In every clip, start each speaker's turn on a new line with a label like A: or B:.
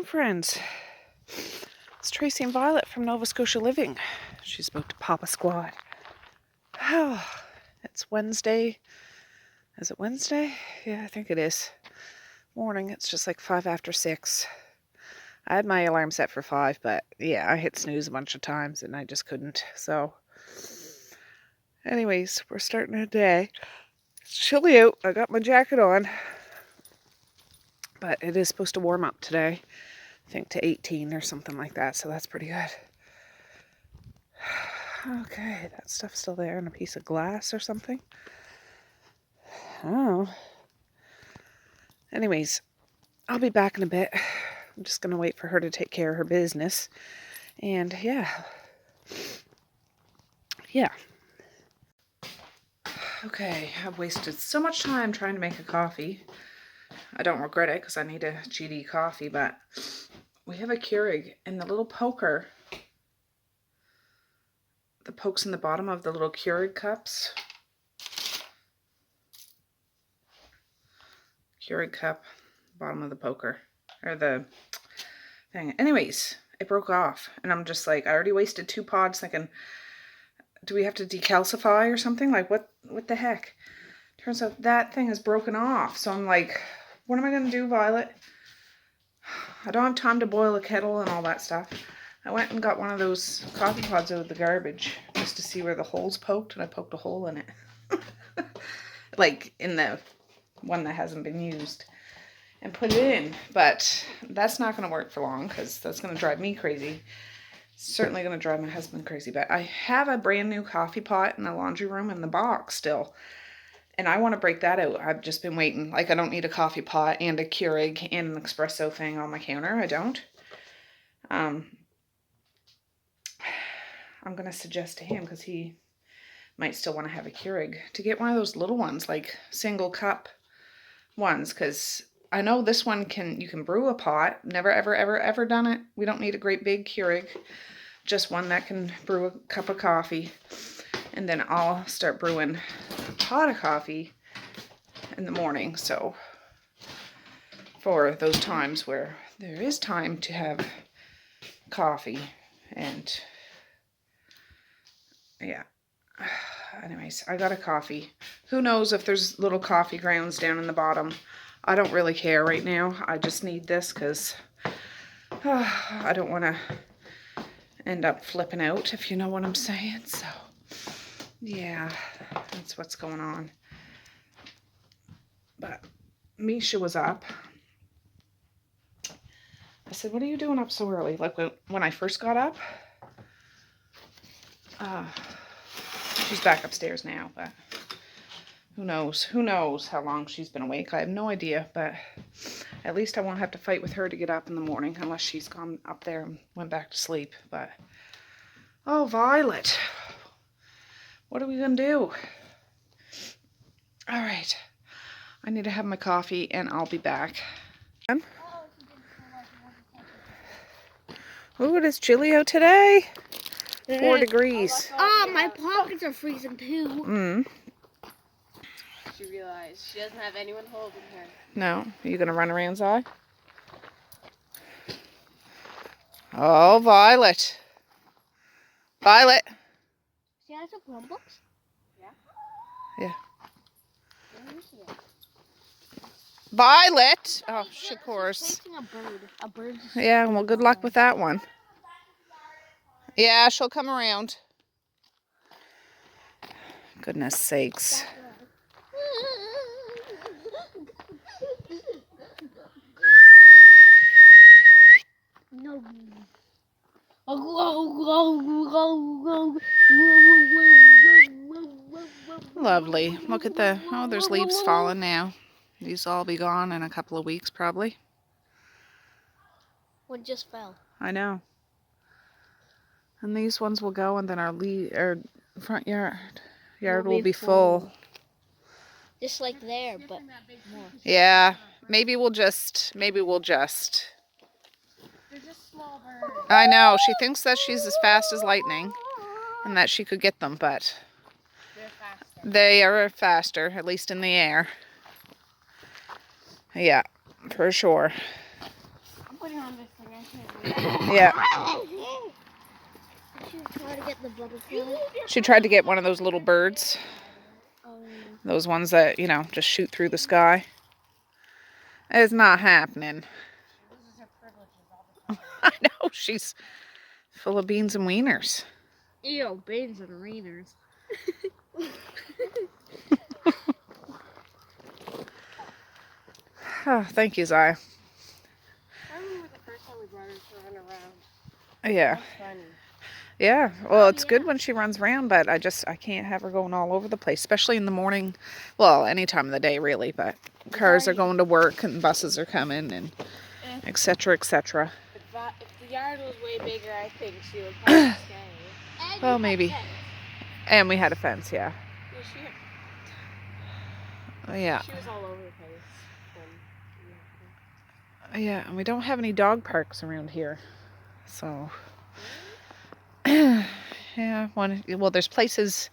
A: afternoon, friends. It's Tracey and Violet from Nova Scotia Living. She's about to pop a squat. Oh, it's Wednesday. Is it Wednesday? Yeah, I think it is. Morning. It's just like 5 after 6. I had my alarm set for 5, but yeah, I hit snooze a bunch of times and I just couldn't. So, anyways, we're starting a day. It's chilly out. I got my jacket on. But it is supposed to warm up today. I think to 18 or something like that, so that's pretty good. Okay, that stuff's still there in a piece of glass or something. Oh. Anyways, I'll be back in a bit. I'm just going to wait for her to take care of her business. And yeah. Okay, I've wasted so much time trying to make a coffee. I don't regret it because I need a GD coffee, but we have a Keurig and the little poker, the pokes in the bottom of the little Keurig cups. Keurig cup, bottom of the poker, or the thing. Anyways, it broke off, and I'm just like, I already wasted 2 pods thinking, do we have to decalcify or something? Like, what the heck? Turns out that thing is broken off, so I'm like, what am I going to do, Violet? I don't have time to boil a kettle and all that stuff. I went and got one of those coffee pods out of the garbage just to see where the hole's poked, and I poked a hole in it. Like in the one that hasn't been used, and put it in. But that's not going to work for long because that's going to drive me crazy. Certainly going to drive my husband crazy. But I have a brand new coffee pot in the laundry room in the box still. And I want to break that out. I've just been waiting. Like, I don't need a coffee pot and a Keurig and an espresso thing on my counter. I don't. I'm going to suggest to him, because he might still want to have a Keurig, to get one of those little ones, like single cup ones. Because I know this one you can brew a pot. Never, ever, ever, ever done it. We don't need a great big Keurig. Just one that can brew a cup of coffee. And then I'll start brewing a pot of coffee in the morning. So for those times where there is time to have coffee, and yeah. Anyways, I got a coffee. Who knows if there's little coffee grounds down in the bottom. I don't really care right now. I just need this because I don't want to end up flipping out, if you know what I'm saying. So yeah, that's what's going on. But Misha was up. I said, what are you doing up so early? Like when I first got up. She's back upstairs now, but who knows? Who knows how long she's been awake? I have no idea, but at least I won't have to fight with her to get up in the morning unless she's gone up there and went back to sleep. But, oh, Violet. What are we going to do? All right. I need to have my coffee, and I'll be back. Ooh, it is chilly out today. 4 degrees.
B: Oh, my pockets are freezing too.
C: She realized she doesn't have anyone holding her.
A: No. Are you going to run around inside? Oh, Violet. Violet.
B: See, I took one box.
C: Yeah?
A: Yeah.
B: Where is it?
A: Violet. Oh, of course.
B: Chasing a bird. A bird.
A: Yeah, well, good luck with that one. Yeah, she'll come around. Goodness sakes.
B: No.
A: Lovely. Look at there's leaves falling now. These will all be gone in a couple of weeks, probably.
B: One just fell.
A: I know. And these ones will go, and then our front yard will be full.
B: Just like there, but more.
A: Yeah, maybe we'll just.
C: They're just small birds.
A: I know, she thinks that she's as fast as lightning and that she could get them, but
C: They're faster.
A: they are faster, at least in the air. Yeah, for sure.
B: I'm
C: putting on this thing. I can't.
A: Yeah.
B: She was trying to get the butterfly.
A: She tried to get one of those little birds.
B: Oh,
A: Those ones that, you know, just shoot through the sky. It's not happening. I know, she's full of beans and wieners.
B: ew, beans and wieners.
A: Oh, thank you, Zaya.
C: I remember the first time we brought her to run around.
A: Yeah.
C: That's funny.
A: Yeah. Well, it's good when she runs around, but I can't have her going all over the place, especially in the morning. Well, any time of the day, really, but cars are going to work and buses are coming and et cetera, et cetera.
C: If the yard was way bigger, I think she would probably stay.
A: Well, maybe. And we had a fence, yeah. Yeah.
C: She was all over the place.
A: Yeah, and we don't have any dog parks around here. So, yeah, well, there's places,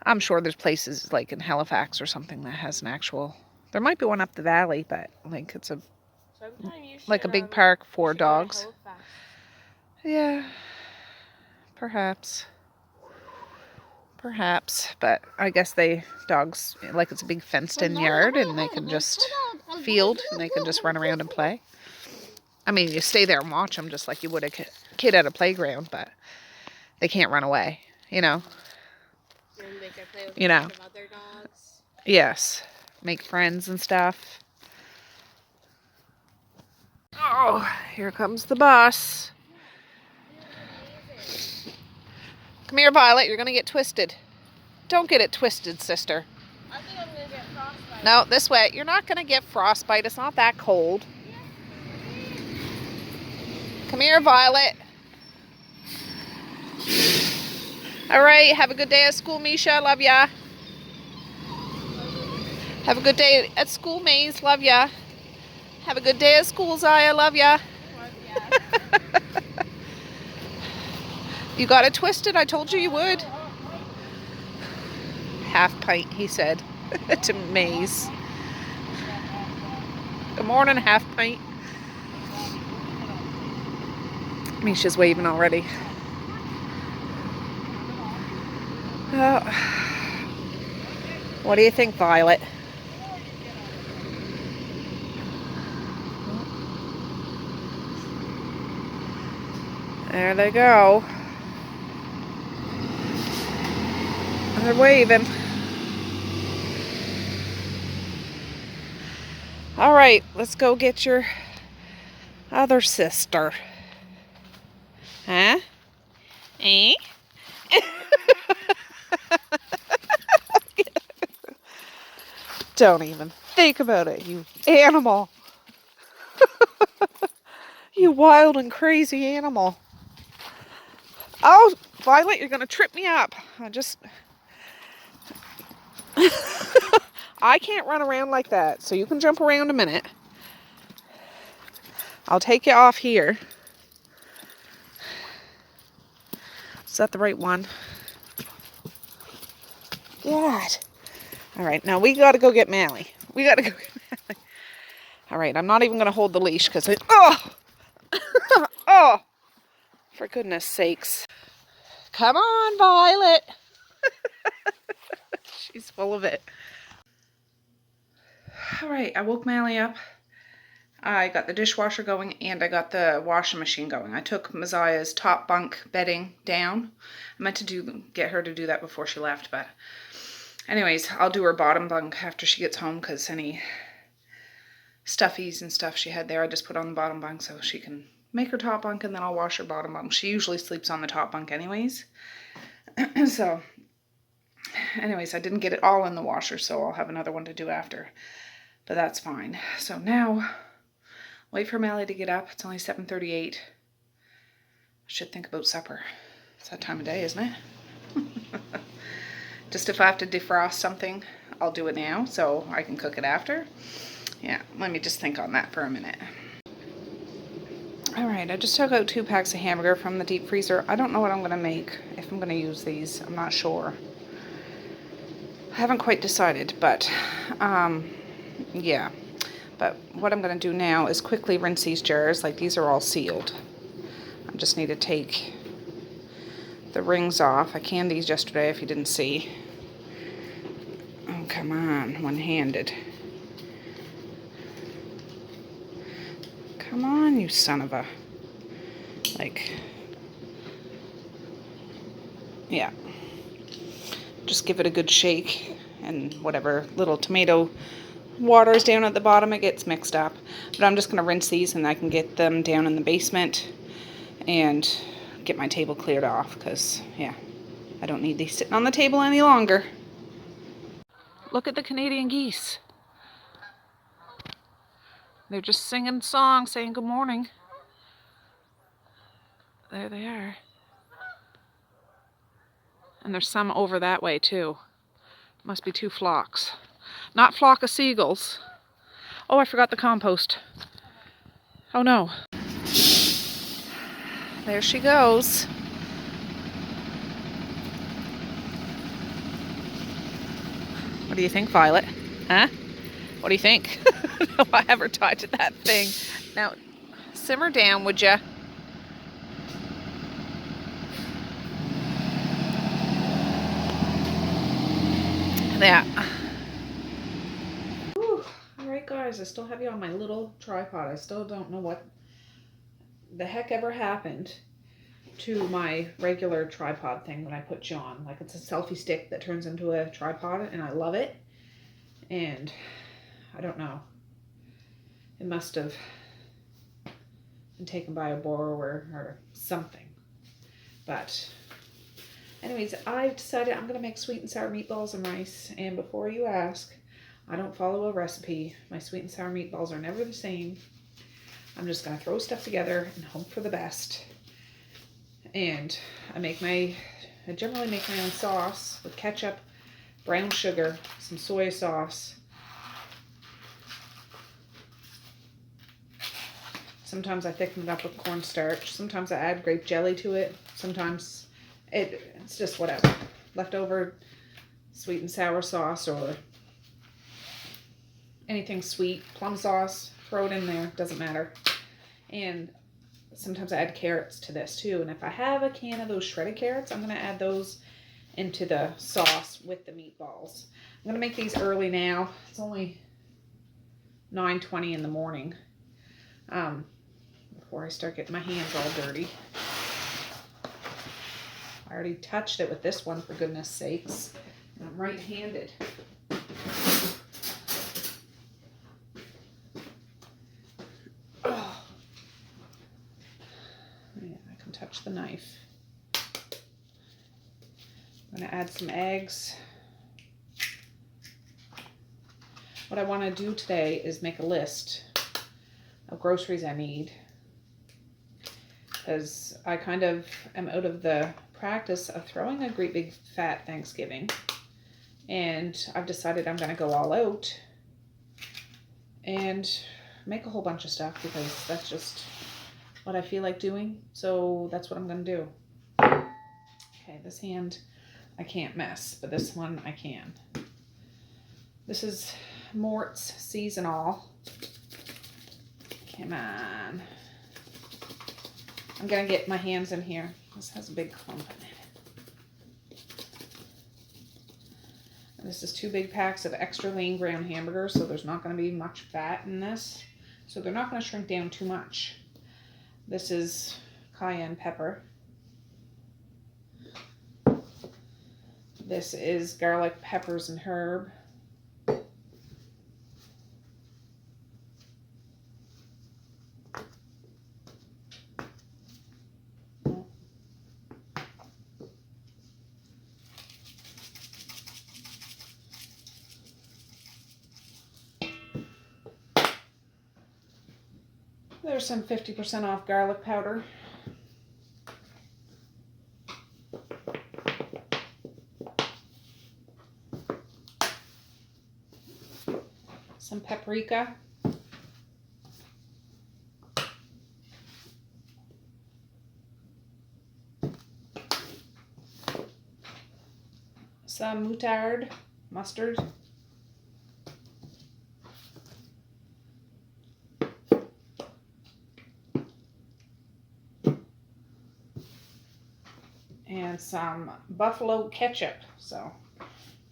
A: I'm sure there's places like in Halifax or something that has an actual, there might be one up the valley, but like it's like a big park for dogs. Yeah, perhaps, but I guess dogs, like it's a big fenced in yard and they can just field and they can just run around and play. I mean, you stay there and watch them just like you would a kid at a playground, but they can't run away, you know.
C: And they can play with
A: you know.
C: other dogs.
A: Yes, make friends and stuff. Oh, here comes the bus. Come here, Violet, you're going to get twisted. Don't get it twisted, sister.
C: I think I'm going to get frostbite.
A: No, this way. You're not going to get frostbite. It's not that cold. Come here, Violet. All right, have a good day at school, Misha. Love ya. Have a good day at school, Maze. Love ya. Have a good day at school, Zaya. Love ya. You got it twisted. I told you you would. Half pint, he said to Maze. Good morning, half pint. Misha's waving already. Oh. What do you think, Violet? There they go. They're waving. All right, let's go get your other sister. Huh? Eh? Don't even think about it, you animal. You wild and crazy animal. Oh, Violet, you're going to trip me up. I can't run around like that, so you can jump around a minute. I'll take you off here. Is that the right one? God. All right, now we got to go get Mally. We got to go get Mally. All right, I'm not even going to hold the leash because oh, for goodness sakes. Come on, Violet. She's full of it. All right, I woke Mally up. I got the dishwasher going and I got the washing machine going. I took Maziah's top bunk bedding down. I meant to get her to do that before she left, but anyways, I'll do her bottom bunk after she gets home because any stuffies and stuff she had there, I just put on the bottom bunk so she can make her top bunk and then I'll wash her bottom bunk. She usually sleeps on the top bunk anyways. So, anyways, I didn't get it all in the washer, so I'll have another one to do after. But that's fine. So now, wait for Mally to get up. It's only 7:38. I should think about supper. It's that time of day, isn't it? Just if I have to defrost something, I'll do it now so I can cook it after. Yeah, let me just think on that for a minute. Alright, I just took out 2 packs of hamburger from the deep freezer. I don't know what I'm going to make, if I'm going to use these. I'm not sure. I haven't quite decided, but yeah. But what I'm going to do now is quickly rinse these jars. Like, these are all sealed. I just need to take the rings off. I canned these yesterday if you didn't see. Oh, come on, one-handed. Come on, you son of a... Like... Yeah. Just give it a good shake, and whatever little tomato water is down at the bottom, it gets mixed up. But I'm just going to rinse these, and I can get them down in the basement and get my table cleared off, because, yeah, I don't need these sitting on the table any longer. Look at the Canadian geese. They're just singing songs, saying good morning. There they are. And there's some over that way too. Must be 2 flocks. Not flock of seagulls. Oh, I forgot the compost. Oh no. There she goes. What do you think, Violet? Huh? What do you think? No, I ever tied to that thing. Now, simmer down, would ya? Yeah. Alright guys, I still have you on my little tripod. I still don't know what the heck ever happened to my regular tripod thing that I put you on. Like, it's a selfie stick that turns into a tripod, and I love it. And I don't know. It must have been taken by a borrower or something. But anyways, I've decided I'm going to make sweet and sour meatballs and rice. And before you ask, I don't follow a recipe. My sweet and sour meatballs are never the same. I'm just going to throw stuff together and hope for the best. And I generally make my own sauce with ketchup, brown sugar, some soy sauce. Sometimes I thicken it up with cornstarch. Sometimes I add grape jelly to it. Sometimes it's just whatever. Leftover sweet and sour sauce or anything sweet. Plum sauce, throw it in there. Doesn't matter. And sometimes I add carrots to this too. And if I have a can of those shredded carrots, I'm going to add those into the sauce with the meatballs. I'm going to make these early now. It's only 9:20 in the morning. Before I start getting my hands all dirty. I already touched it with this one, for goodness sakes. And I'm right-handed. Oh. Yeah, I can touch the knife. I'm going to add some eggs. What I want to do today is make a list of groceries I need, because I kind of am out of the practice of throwing a great big fat Thanksgiving, and I've decided I'm going to go all out and make a whole bunch of stuff, because that's just what I feel like doing. So that's what I'm going to do. Okay, this hand I can't mess, but this one I can. This is Mort's Seasonal. Come on. I'm going to get my hands in here. This has a big clump in it. And this is 2 big packs of extra lean ground hamburgers, so there's not going to be much fat in this. So they're not going to shrink down too much. This is cayenne pepper. This is garlic, peppers, and herb. There's some 50% off garlic powder. Some paprika. Some mustard. and some buffalo ketchup. So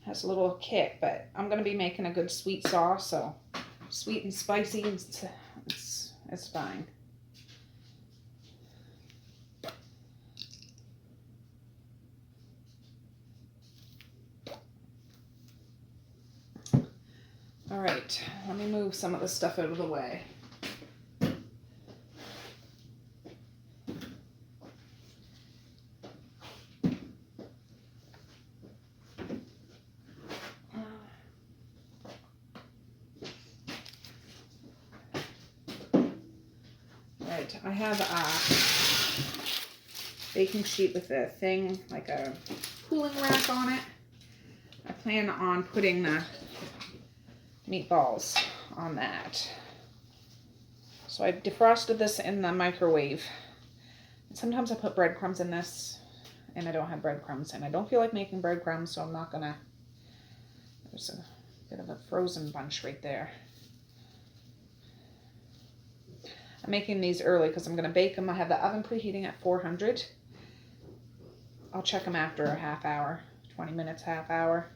A: has a little kick, but I'm gonna be making a good sweet sauce, so sweet and spicy, it's fine. All right, let me move some of the stuff out of the way. Right, I have a baking sheet with a thing, like a cooling rack on it. I plan on putting the meatballs on that. So I defrosted this in the microwave. Sometimes I put breadcrumbs in this and I don't have breadcrumbs, and I don't feel like making breadcrumbs, so I'm not gonna. There's a bit of a frozen bunch right there. I'm making these early because I'm gonna bake them. I have the oven preheating at 400. I'll check them after a half hour, 20 minutes, half hour.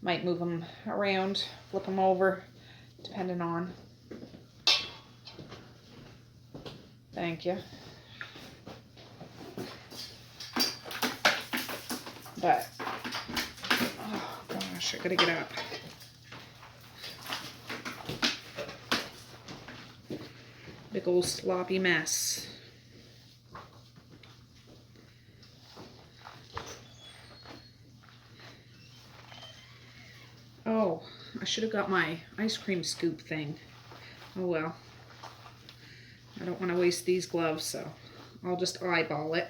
A: Might move them around, flip them over, depending on. Thank you. But, oh gosh, I gotta get up. Big old sloppy mess. Oh, I should have got my ice cream scoop thing. Oh well. I don't want to waste these gloves, so I'll just eyeball it.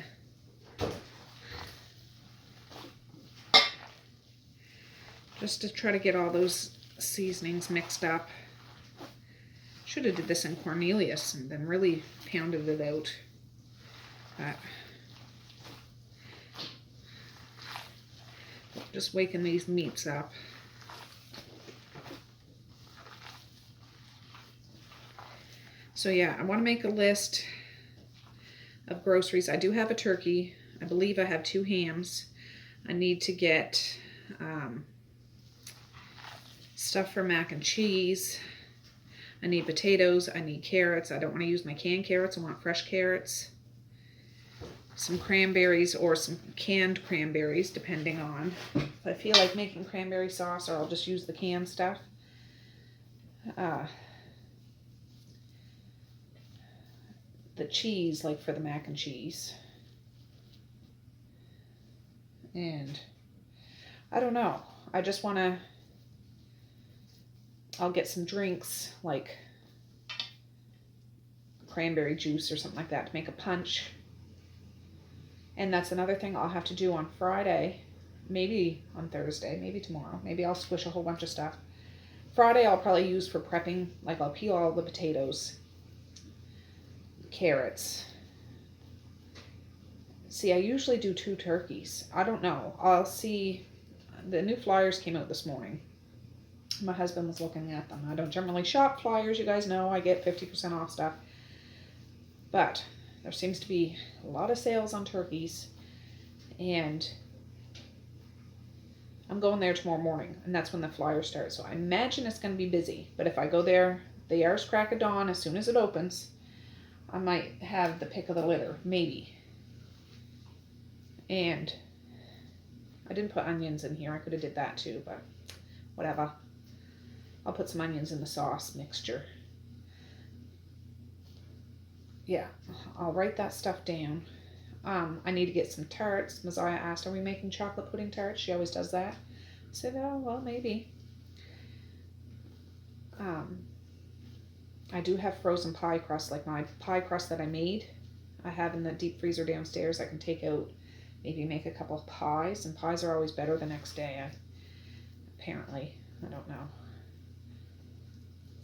A: Just to try to get all those seasonings mixed up. Should have did this in Cornelius and then really pounded it out. But just waking these meats up. So yeah, I want to make a list of groceries. I do have a turkey. I believe I have 2 hams. I need to get stuff for mac and cheese. I need potatoes. I need carrots. I don't want to use my canned carrots. I want fresh carrots. Some cranberries or some canned cranberries, depending on if I feel like making cranberry sauce, or I'll just use the canned stuff. The cheese, like for the mac and cheese. And I don't know. I just want to, I'll get some drinks like cranberry juice or something like that to make a punch. And that's another thing I'll have to do on Friday, maybe on Thursday, maybe tomorrow. Maybe I'll squish a whole bunch of stuff. Friday I'll probably use for prepping, like I'll peel all the potatoes, carrots. See, I usually do 2 turkeys. I don't know. I'll see. The new flyers came out this morning. My husband was looking at them. I don't generally shop flyers. You guys know I get 50% off stuff. But there seems to be a lot of sales on turkeys. And I'm going there tomorrow morning. And that's when the flyers start. So I imagine it's going to be busy. But if I go there, the hours crack of dawn as soon as it opens, I might have the pick of the litter. Maybe. And I didn't put onions in here. I could have did that too, but whatever. I'll put some onions in the sauce mixture. Yeah, I'll write that stuff down. I need to get some tarts. Messiah asked, are we making chocolate pudding tarts? She always does that. I said, oh, well, maybe. I do have frozen pie crust, like my pie crust that I made. I have in the deep freezer downstairs. I can take out, maybe make a couple of pies. And pies are always better the next day, apparently. I don't know.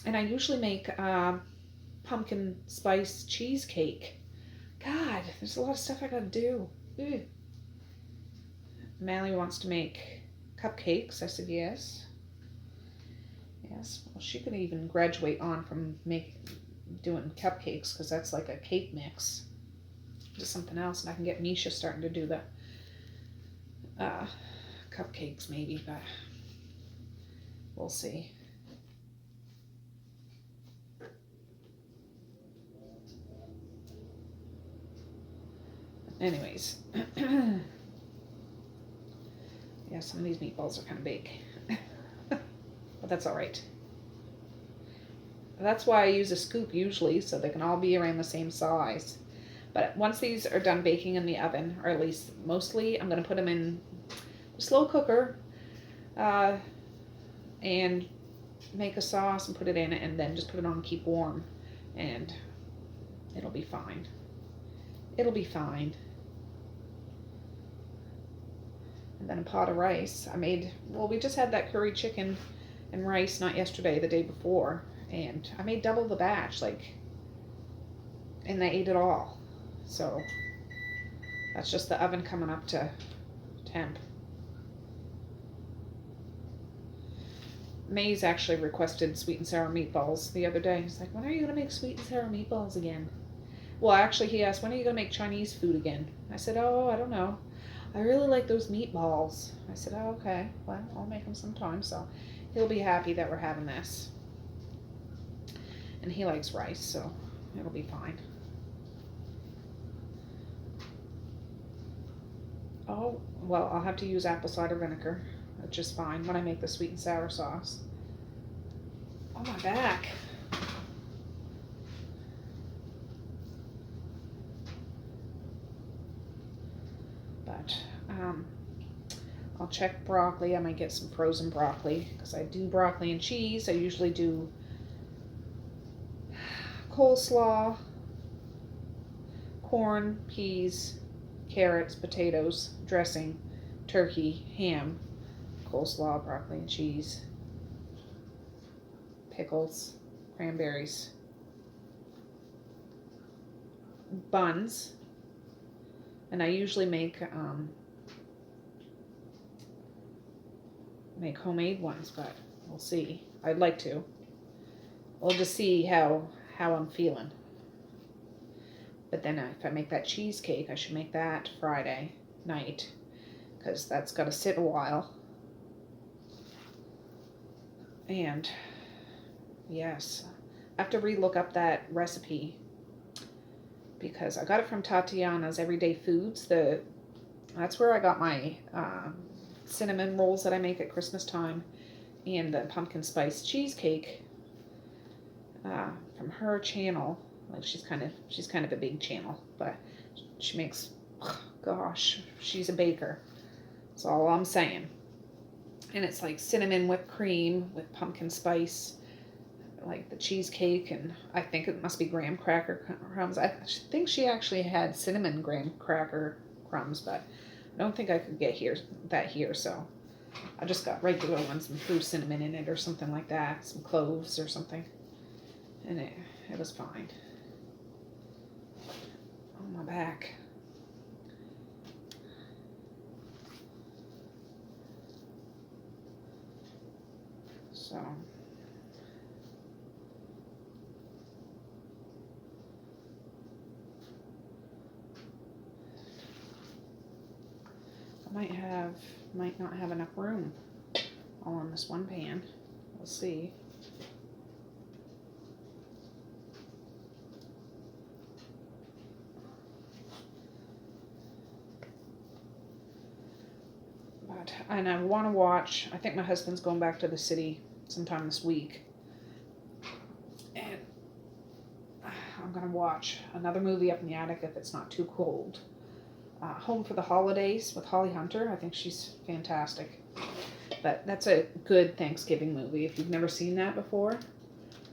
A: And I usually make pumpkin spice cheesecake. God, there's a lot of stuff I gotta do. Ew. Mally wants to make cupcakes. I said yes. Yes. Well, she could even graduate on from doing cupcakes, because that's like a cake mix. Just something else, and I can get Misha starting to do the cupcakes maybe, but we'll see. Anyways, yeah, some of these meatballs are kind of big, but that's all right. That's why I use a scoop usually, so they can all be around the same size. But once these are done baking in the oven, or at least mostly, I'm going to put them in a slow cooker and make a sauce and put it in it, and then just put it on and keep warm, and it'll be fine. It'll be fine. And then a pot of rice. We just had that curry chicken and rice, not yesterday, the day before. And I made double the batch, and they ate it all. So that's just the oven coming up to temp. May's actually requested sweet and sour meatballs the other day. He's like, when are you going to make sweet and sour meatballs again? Well, actually, he asked, when are you going to make Chinese food again? I said, oh, I don't know. I really like those meatballs. I said, oh, okay. Well, I'll make them sometime. So he'll be happy that we're having this. And he likes rice, so it'll be fine. Oh, well, I'll have to use apple cider vinegar, which is fine when I make the sweet and sour sauce. Oh, my back. But I'll check broccoli. I might get some frozen broccoli because I do broccoli and cheese. I usually do coleslaw, corn, peas, carrots, potatoes, dressing, turkey, ham, coleslaw, broccoli and cheese, pickles, cranberries, buns, and I usually make homemade ones, but we'll see. I'd like to. We'll just see how I'm feeling. But then if I make that cheesecake, I should make that Friday night, because that's got to sit a while. And yes, I have to relook up that recipe, because I got it from Tatiana's Everyday Foods. That's where I got my cinnamon rolls that I make at Christmas time, and the pumpkin spice cheesecake from her channel. Like she's kind of a big channel, but she makes, gosh, she's a baker. That's all I'm saying. And it's like cinnamon whipped cream with pumpkin spice, like the cheesecake, and I think it must be graham cracker crumbs. I think she actually had cinnamon graham cracker crumbs, but I don't think I could get that here, so I just got regular ones and threw cinnamon in it or something like that, some cloves or something, and it was fine. Oh, my back. So I might not have enough room all on this one pan. We'll see. And I want to watch, I think my husband's going back to the city sometime this week, and I'm going to watch another movie up in the attic if it's not too cold. Home for the Holidays with Holly Hunter. I think she's fantastic. But that's a good Thanksgiving movie. If you've never seen that before,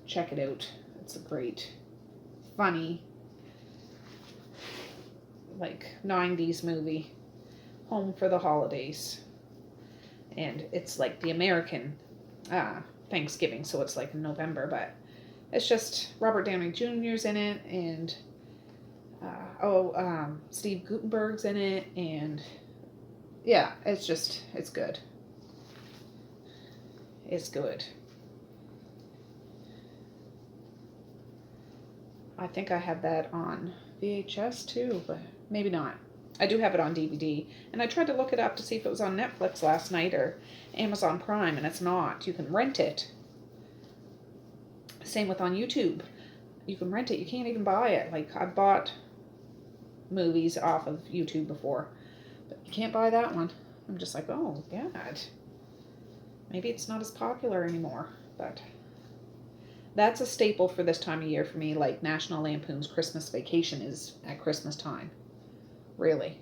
A: check it out. It's a great, funny, like 90s movie. Home for the Holidays. And it's like the American Thanksgiving, so it's like in November, but it's just Robert Downey Jr.'s in it, and Steve Guttenberg's in it, and yeah, it's good. It's good. I think I have that on VHS too, but maybe not. I do have it on DVD. And I tried to look it up to see if it was on Netflix last night or Amazon Prime, and it's not. You can rent it. Same with on YouTube. You can rent it. You can't even buy it. Like, I bought movies off of YouTube before, but you can't buy that one. I'm just like, oh, God. Maybe it's not as popular anymore, but that's a staple for this time of year for me, like National Lampoon's Christmas Vacation is at Christmas time. Really.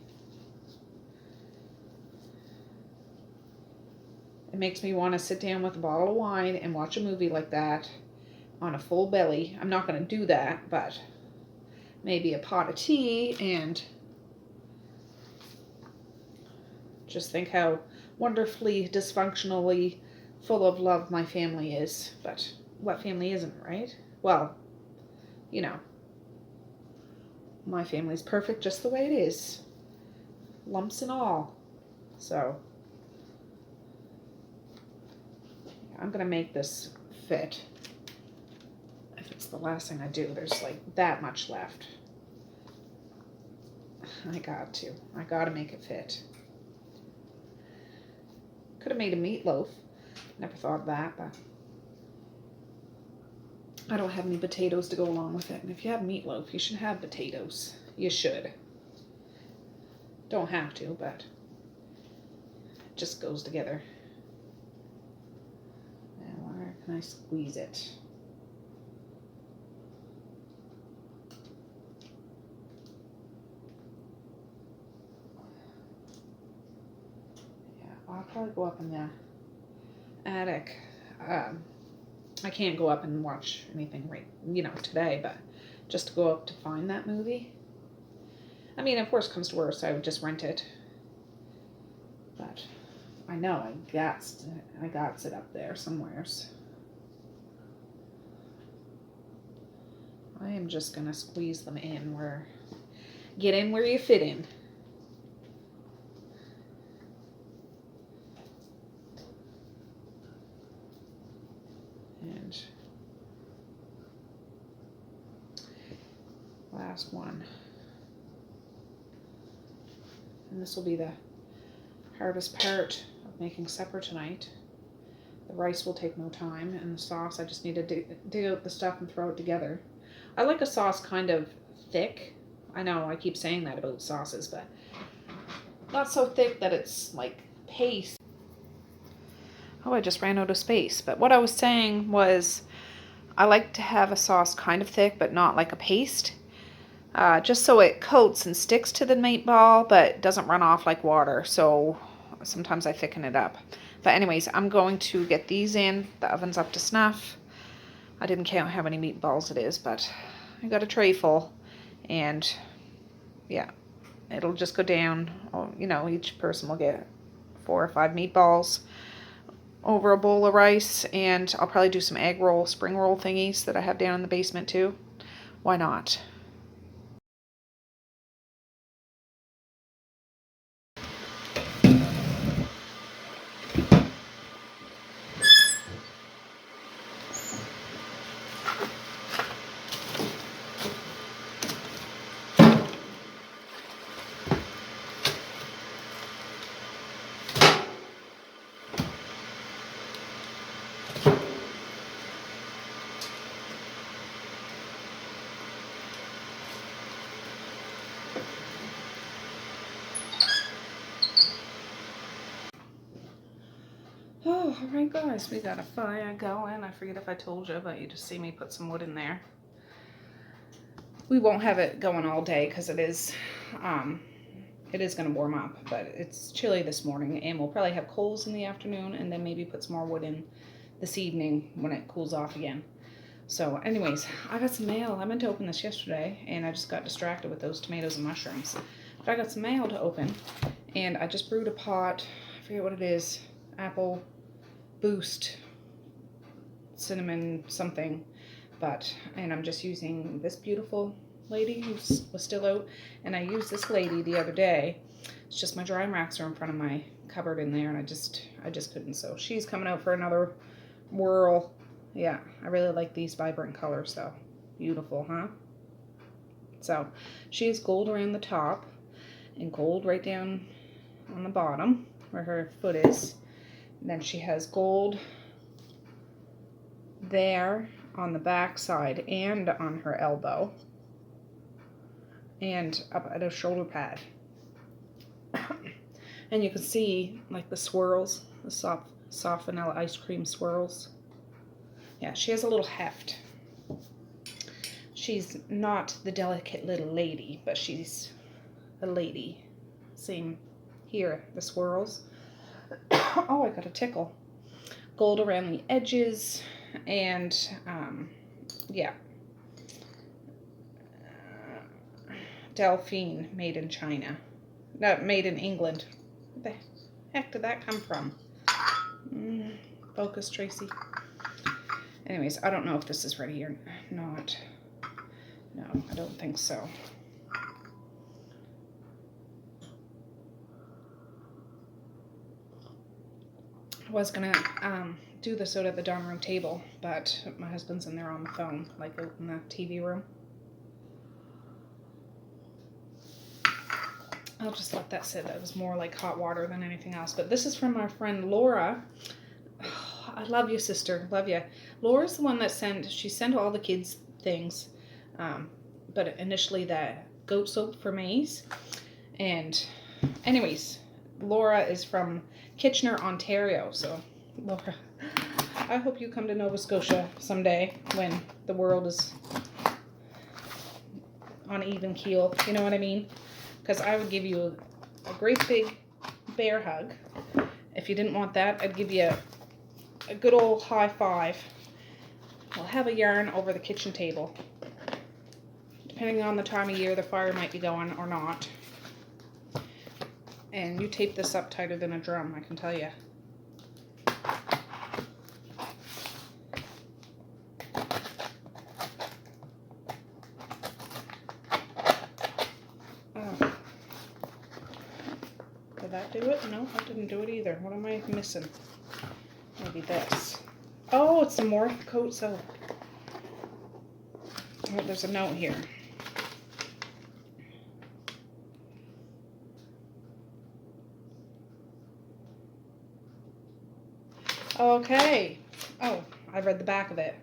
A: It makes me want to sit down with a bottle of wine and watch a movie like that on a full belly. I'm not going to do that, but maybe a pot of tea and just think how wonderfully, dysfunctionally full of love my family is. But what family isn't, right? Well, you know, my family's perfect just the way it is. Lumps and all. So, I'm going to make this fit. If it's the last thing I do, there's like that much left. I got to make it fit. Could have made a meatloaf. Never thought of that, but I don't have any potatoes to go along with it. And if you have meatloaf, you should have potatoes. You should. Don't have to, but it just goes together. And where can I squeeze it? I'll probably go up in the attic. I can't go up and watch anything right, today, but just to go up to find that movie. I mean, if worse comes to worse, I would just rent it. But I know I got it up there somewheres. I am just gonna squeeze them in get in where you fit in. And last one. And this will be the hardest part of making supper tonight. The rice will take no time, and the sauce, I just need to dig out the stuff and throw it together. I like a sauce kind of thick. I know I keep saying that about sauces, but not so thick that it's like paste. Oh, I just ran out of space. But what I was saying was I like to have a sauce kind of thick, but not like a paste. Just so it coats and sticks to the meatball, but doesn't run off like water. So sometimes I thicken it up. But anyways, I'm going to get these in. The oven's up to snuff. I didn't count how many meatballs it is, but I got a tray full. And yeah, it'll just go down. Each person will get 4 or 5 meatballs over a bowl of rice, and I'll probably do some egg roll, spring roll thingies that I have down in the basement too. Why not? Oh, alright guys, we got a fire going. I forget if I told you, but you just see me put some wood in there. We won't have it going all day because it is going to warm up, but it's chilly this morning, and we'll probably have coals in the afternoon and then maybe put some more wood in this evening when it cools off again. So anyways, I got some mail. I meant to open this yesterday, and I just got distracted with those tomatoes and mushrooms. But I got some mail to open, and I just brewed a pot. I forget what it is. Apple Boost cinnamon something, and I'm just using this beautiful lady who was still out, and I used this lady the other day. It's just my drying racks are in front of my cupboard in there, and I just couldn't, so she's coming out for another whirl. Yeah, I really like these vibrant colors though. Beautiful, huh? So she's gold around the top. in gold right down on the bottom where her foot is. And then she has gold there on the back side and on her elbow and up at her shoulder pad. And you can see like the swirls, the soft vanilla ice cream swirls. Yeah, she has a little heft. She's not the delicate little lady, but she's a lady. Same here, the swirls. Oh, I got a tickle. Gold around the edges, and yeah. Delphine, made in China. Not made in England. Where the heck did that come from? Focus, Tracey. Anyways, I don't know if this is ready or not. No, I don't think so. I was gonna do this out at the dining room table, but my husband's in there on the phone, like out in the TV room. I'll just let that sit. That was more like hot water than anything else. But this is from our friend Laura. Oh, I love you, sister. Love you. Laura's the one that she sent all the kids things. But initially that goat soap for maize. And anyways, Laura is from Kitchener, Ontario. So Laura, I hope you come to Nova Scotia someday when the world is on an even keel. You know what I mean? Because I would give you a great big bear hug. If you didn't want that, I'd give you a good old high five. We'll have a yarn over the kitchen table. Depending on the time of year, the fire might be going or not. And you tape this up tighter than a drum, I can tell you. Did that do it? No, that didn't do it either. What am I missing? Maybe this. Oh, it's some more coat soap. Oh, there's a note here. Okay. Oh, I read the back of it.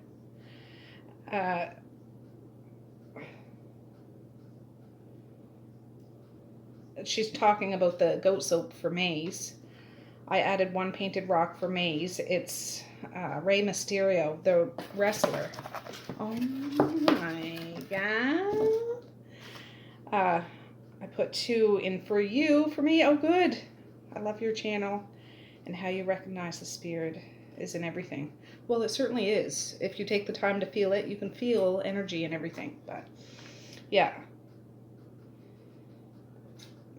A: She's talking about the goat soap for maize. I added one painted rock for maize. It's Rey Mysterio, the wrestler. Oh my god. I put 2 in for you, for me. Oh, good. I love your channel and how you recognize the spirit is in everything. Well, it certainly is. If you take the time to feel it, you can feel energy and everything. But yeah.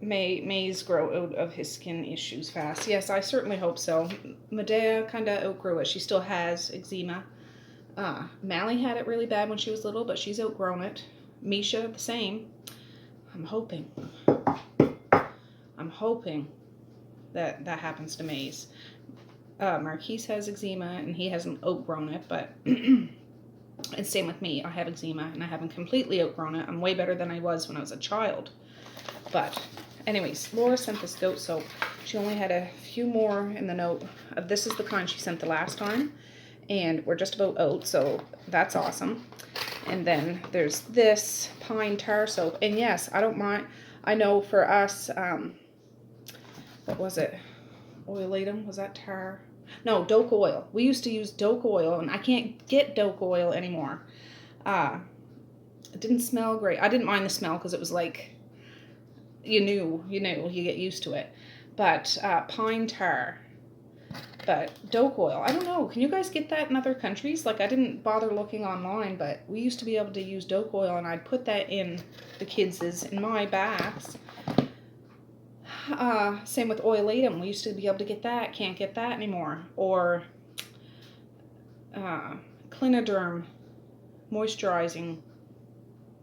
A: Maize grow out of his skin issues fast. Yes, I certainly hope so. Medea kind of outgrew it. She still has eczema. Mally had it really bad when she was little, but she's outgrown it. Misha, the same. I'm hoping that happens to Maze. Marquise has eczema, and he hasn't outgrown it, but and same with me. I have eczema, and I haven't completely outgrown it. I'm way better than I was when I was a child. But anyways, Laura sent this goat soap. She only had a few more in the note. This is the kind she sent the last time, and we're just about out, so that's awesome. And then there's this pine tar soap, and yes, I don't mind. I know for us, what was it? Oilatum? Was that tar? No, doke oil. We used to use doke oil, and I can't get doke oil anymore. It didn't smell great. I didn't mind the smell because it was like, you get used to it. But pine tar. But doke oil, I don't know. Can you guys get that in other countries? Like, I didn't bother looking online, but we used to be able to use doke oil, and I'd put that in the kids' in my baths. Same with oilatum. We used to be able to get that. Can't get that anymore. Or Cliniderm moisturizing.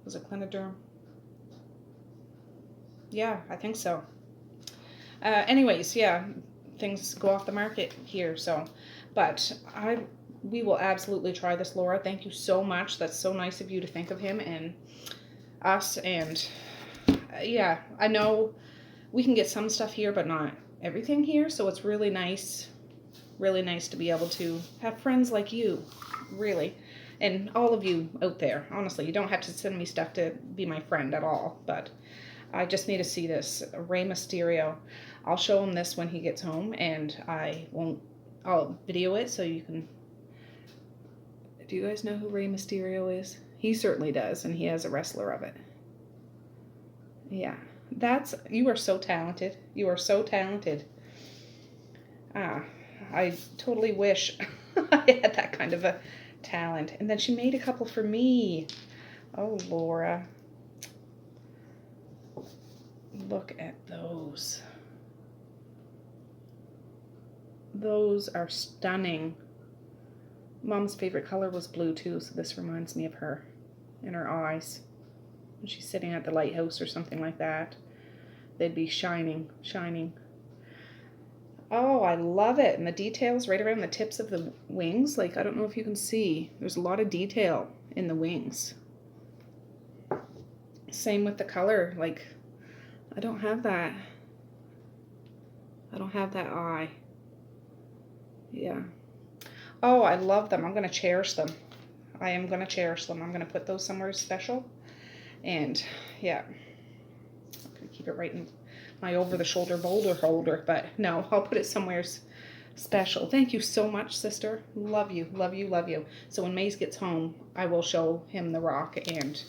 A: Was it Cliniderm? Yeah, I think so. Anyways, yeah, things go off the market here. So, but we will absolutely try this, Laura. Thank you so much. That's so nice of you to think of him and us. And yeah, I know we can get some stuff here, but not everything here. So it's really nice to be able to have friends like you, really. And all of you out there, honestly, you don't have to send me stuff to be my friend at all, but I just need to see this Rey Mysterio. I'll show him this when he gets home, and I'll video it so you can. Do you guys know who Rey Mysterio is? He certainly does, and he has a wrestler of it. Yeah, you are so talented. You are so talented. I totally wish I had that kind of a talent. And then she made a couple for me. Oh, Laura. Look at those. Those are stunning. Mom's favorite color was blue too, so this reminds me of her in her eyes. When she's sitting at the lighthouse or something like that, they'd be shining. Oh, I love it. And the details right around the tips of the wings. Like, I don't know if you can see. There's a lot of detail in the wings. Same with the color. Like, I don't have that eye. Yeah. Oh, I love them. I'm going to cherish them. I am going to cherish them. I'm going to put those somewhere special. And, yeah. I'm going to keep it right in my over-the-shoulder boulder holder, but no, I'll put it somewhere special. Thank you so much, sister. Love you, love you, love you. So when Maze gets home, I will show him the rock, and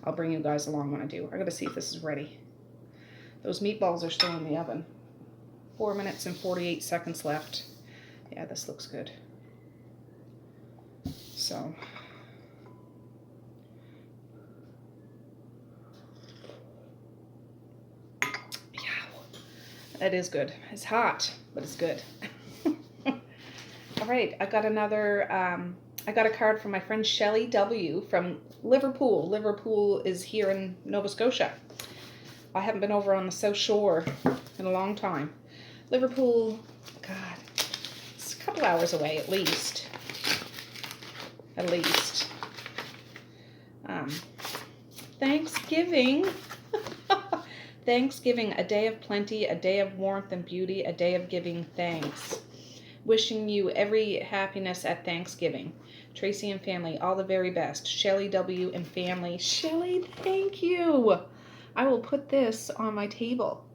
A: I'll bring you guys along when I do. I gotta see if this is ready. Those meatballs are still in the oven. 4 minutes and 48 seconds left. Yeah, this looks good. So... It is good. It's hot, but it's good. All right, I got another, I got a card from my friend Shelly W. from Liverpool. Liverpool is here in Nova Scotia. I haven't been over on the South Shore in a long time. Liverpool, God, it's a couple hours away at least. At least. Thanksgiving. Thanksgiving, a day of plenty, a day of warmth and beauty, a day of giving thanks. Wishing you every happiness at Thanksgiving. Tracey and family, all the very best. Shelly W. and family. Shelly, thank you. I will put this on my table.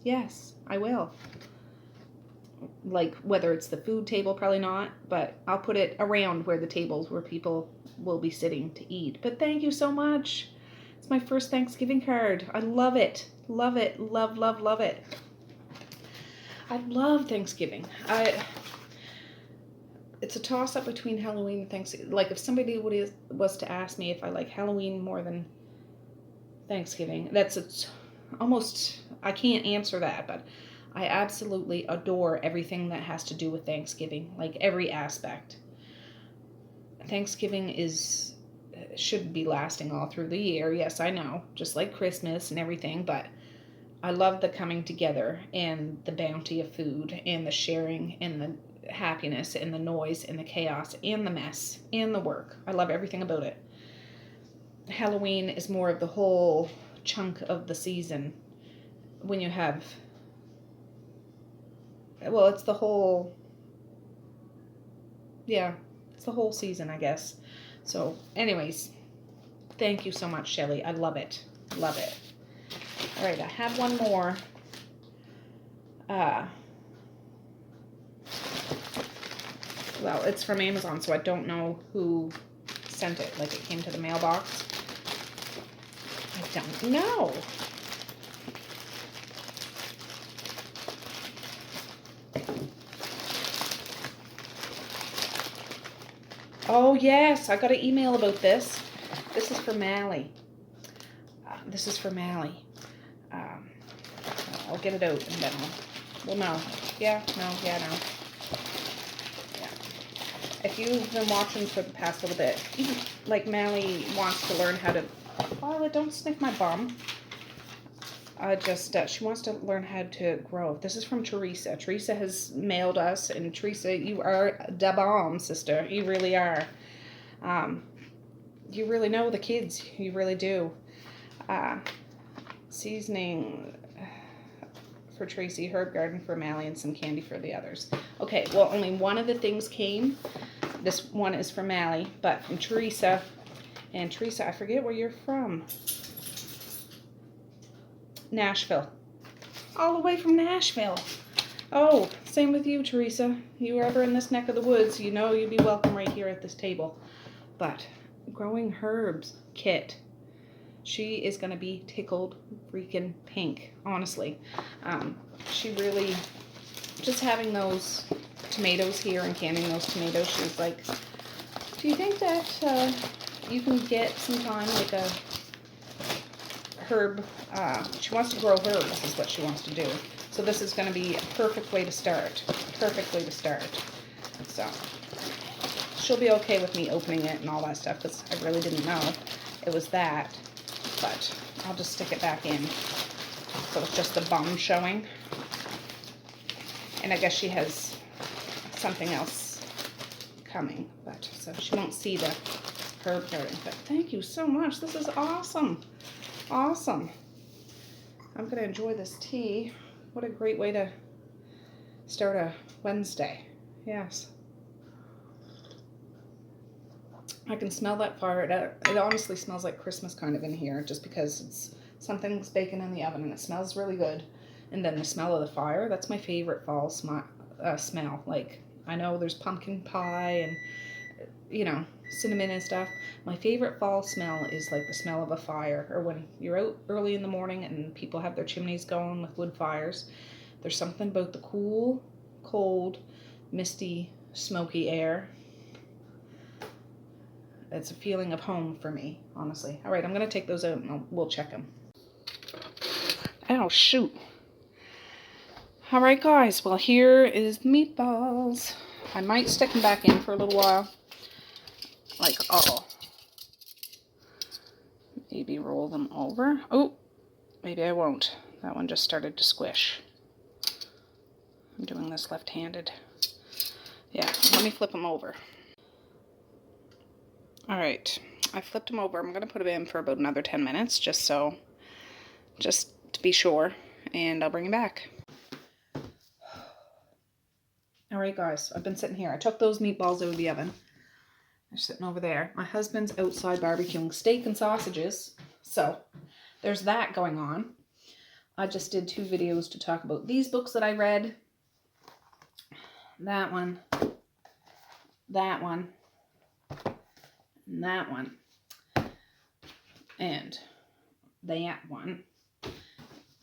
A: Yes, I will. Like, whether it's the food table, probably not, but I'll put it around where the tables where people will be sitting to eat. But thank you so much. It's my first Thanksgiving card. I love it. Love it. Love, love, love it. I love Thanksgiving. It's a toss-up between Halloween and Thanksgiving. Like, if somebody was to ask me if I like Halloween more than Thanksgiving, it's almost, I can't answer that, but I absolutely adore everything that has to do with Thanksgiving. Like, every aspect. Thanksgiving should be lasting all through the year. Yes, I know, just like Christmas and everything, but I love the coming together and the bounty of food and the sharing and the happiness and the noise and the chaos and the mess and the work. I love everything about it. Halloween is more of the whole chunk of the season when you have, well, it's the whole, yeah, it's the whole season, I guess. So, anyways, thank you so much, Shelly. I love it. Love it. All right, I have one more. Well, it's from Amazon, so I don't know who sent it. Like, it came to the mailbox. I don't know. Oh, yes, I got an email about this. This is for Mally. I'll get it out and then we'll know. Yeah. Yeah. If you've been watching for the past little bit, even, like, Mally wants to learn how to, Violet, don't sniff my bum. She wants to learn how to grow. This is from Teresa. Teresa has mailed us, and Teresa, you are da bomb, sister. You really are. You really know the kids. You really do. Seasoning. for Tracey, herb garden for Mally, and some candy for the others. Okay, well, only one of the things came. This one is for Mally, but from Teresa. And Teresa, I forget where you're from. Nashville. All the way from Nashville. Oh, same with you, Teresa. You were ever in this neck of the woods, you know you'd be welcome right here at this table. But growing herbs kit. She is going to be tickled freaking pink, honestly. She really, just having those tomatoes here and canning those tomatoes, she was like, do you think that you can get sometime like a herb, she wants to grow herbs is what she wants to do. So this is going to be a perfect way to start. Perfect way to start. So she'll be okay with me opening it and all that stuff because I really didn't know it was that. But I'll just stick it back in. So it's just the bum showing. And I guess she has something else coming. But so she won't see the herb garden. But thank you so much. This is awesome. Awesome. I'm going to enjoy this tea. What a great way to start a Wednesday. Yes. I can smell that fire. It honestly smells like Christmas kind of in here just because it's something's baking in the oven and it smells really good. And then the smell of the fire, that's my favorite fall smell. Like, I know there's pumpkin pie and, you know, cinnamon and stuff. My favorite fall smell is like the smell of a fire, or when you're out early in the morning and people have their chimneys going with wood fires. There's something about the cool, cold, misty, smoky air. It's a feeling of home for me, honestly. All right, I'm going to take those out and we'll check them. Oh, shoot. All right, guys. Well, here is meatballs. I might stick them back in for a little while. Like, maybe roll them over. Oh, maybe I won't. That one just started to squish. I'm doing this left-handed. Yeah, let me flip them over. All right, I flipped them over. I'm going to put them in for about another 10 minutes, just to be sure, and I'll bring them back. All right, guys, I've been sitting here. I took those meatballs out of the oven. They're sitting over there. My husband's outside barbecuing steak and sausages, so there's that going on. I just did 2 videos to talk about these books that I read. That one, that one, and that one, and that one,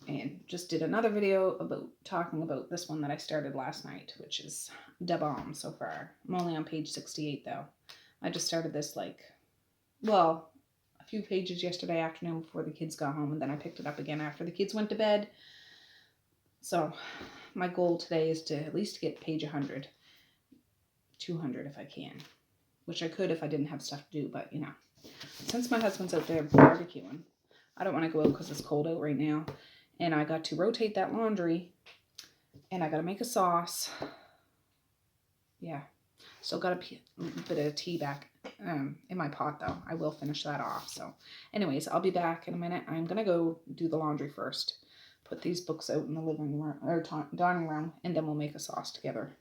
A: and just did another video about talking about this one that I started last night, which is Da Bomb so far. I'm only on page 68 though. I just started this a few pages yesterday afternoon before the kids got home, and then I picked it up again after the kids went to bed. So my goal today is to at least get page 100, 200 if I can, which I could if I didn't have stuff to do, but you know, since my husband's out there barbecuing, I don't want to go out because it's cold out right now, and I got to rotate that laundry, and I got to make a sauce. Yeah, still got a bit of tea back in my pot though. I will finish that off. So anyways, I'll be back in a minute. I'm gonna go do the laundry first, put these books out in the living room or dining room, and then we'll make a sauce together.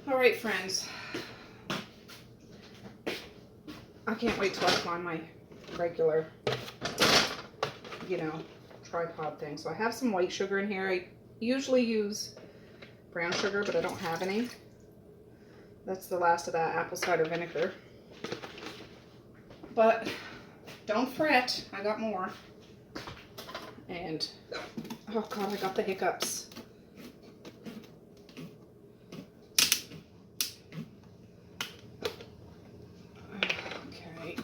A: All right, friends. I can't wait till I find my regular, tripod thing. So I have some white sugar in here. I usually use brown sugar, but I don't have any. That's the last of that apple cider vinegar. But don't fret, I got more. And, oh God, I got the hiccups. Okay.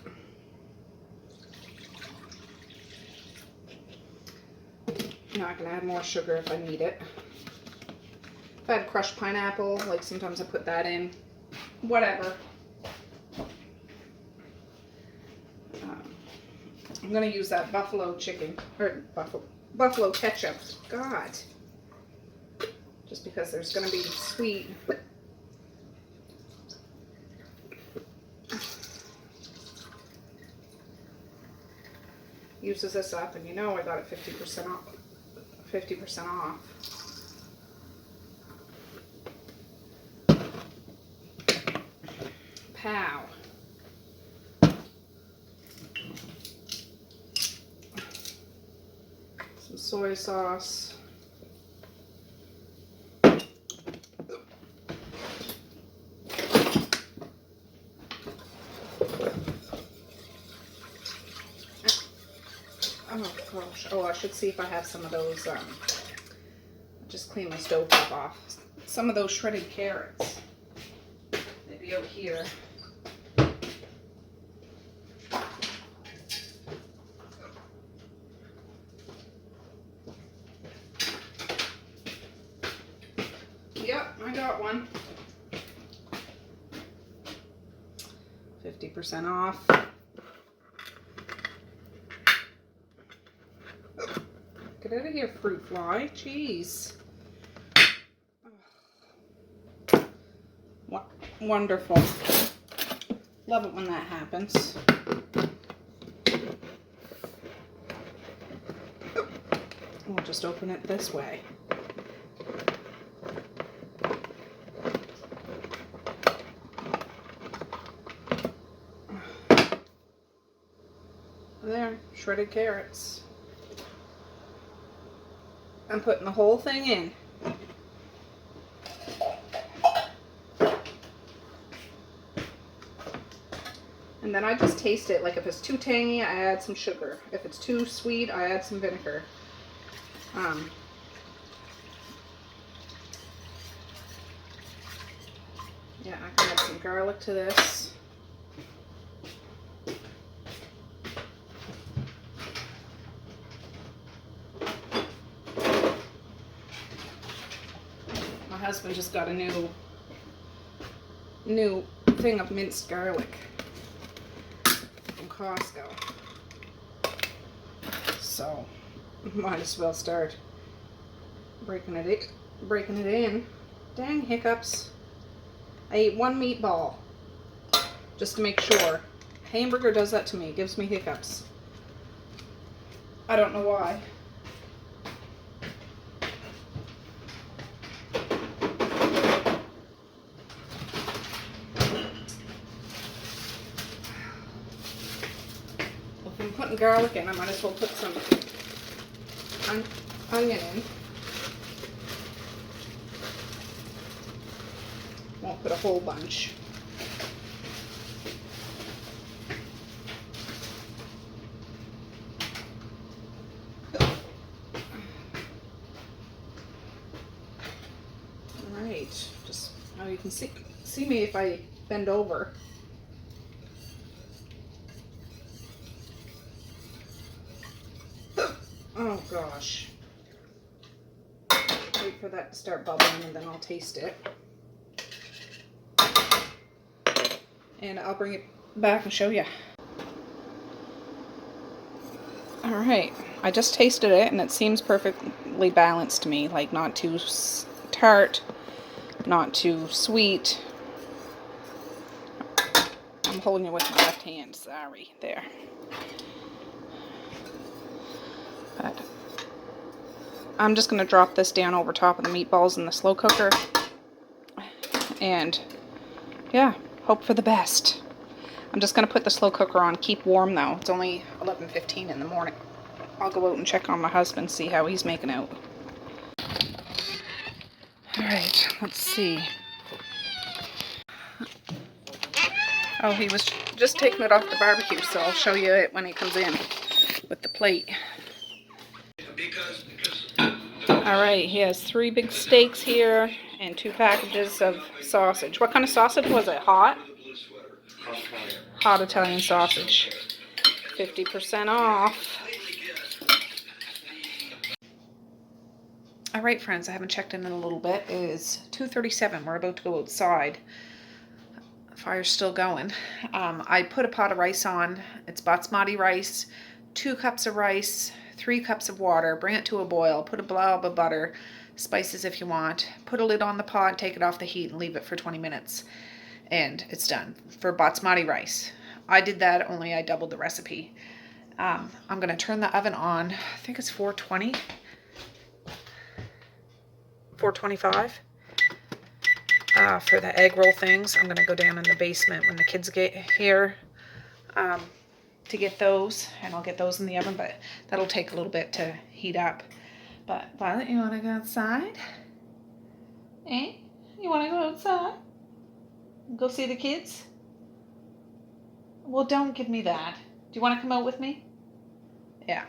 A: Now I can add more sugar if I need it. If I had crushed pineapple, like sometimes I put that in. Whatever. I'm gonna use that buffalo ketchup. God. Just because there's gonna be sweet. uses this up, and you know I got it 50% off. 50% off. Pow. Some soy sauce. Oh gosh. Oh, I should see if I have some of those, just clean my stove top off. Some of those shredded carrots. Maybe out here. Yep, I got one. 50% off. Get out of here, fruit fly. Jeez. Oh. Wonderful. Love it when that happens. We'll just open it this way. There, shredded carrots. I'm putting the whole thing in. And then I just taste it. Like if it's too tangy, I add some sugar. If it's too sweet, I add some vinegar. Yeah, I can add some garlic to this. My husband just got a new thing of minced garlic from Costco. So might as well start breaking it in. Dang hiccups. I ate one meatball just to make sure. Hamburger does that to me. It gives me hiccups. I don't know why. Well, if I'm putting garlic in, I might as well put some onion in. Won't put a whole bunch. Alright, just now you can see me if I bend over. Oh gosh. Wait for that to start bubbling and then I'll taste it. And I'll bring it back and show you. Alright, I just tasted it and it seems perfectly balanced to me. Like not too tart, not too sweet. I'm holding it with my left hand, sorry, there. But I'm just going to drop this down over top of the meatballs in the slow cooker. And yeah, hope for the best. I'm just going to put the slow cooker on. Keep warm though. It's only 11:15 in the morning. I'll go out and check on my husband, see how he's making out. Alright, let's see. Oh, he was just taking it off the barbecue, so I'll show you it when he comes in with the plate. Alright, he has 3 big steaks here and 2 packages of sausage. What kind of sausage was it? Hot? Hot Italian sausage. 50% off. Alright friends, I haven't checked in a little bit. It is 2:37. We're about to go outside. Fire's still going. I put a pot of rice on. It's basmati rice, 2 cups of rice, 3 cups of water. Bring it to a boil. Put a blob of butter, spices if you want. Put a lid on the pot, take it off the heat, and leave it for 20 minutes. And it's done for basmati rice. I did that, only I doubled the recipe. I'm going to turn the oven on. I think it's 420. 425. For the egg roll things. I'm going to go down in the basement when the kids get here to get those. And I'll get those in the oven, but that'll take a little bit to heat up. But Violet, you want to go outside? Eh? You want to go outside? Go see the kids? Well, don't give me that. Do you want to come out with me? Yeah.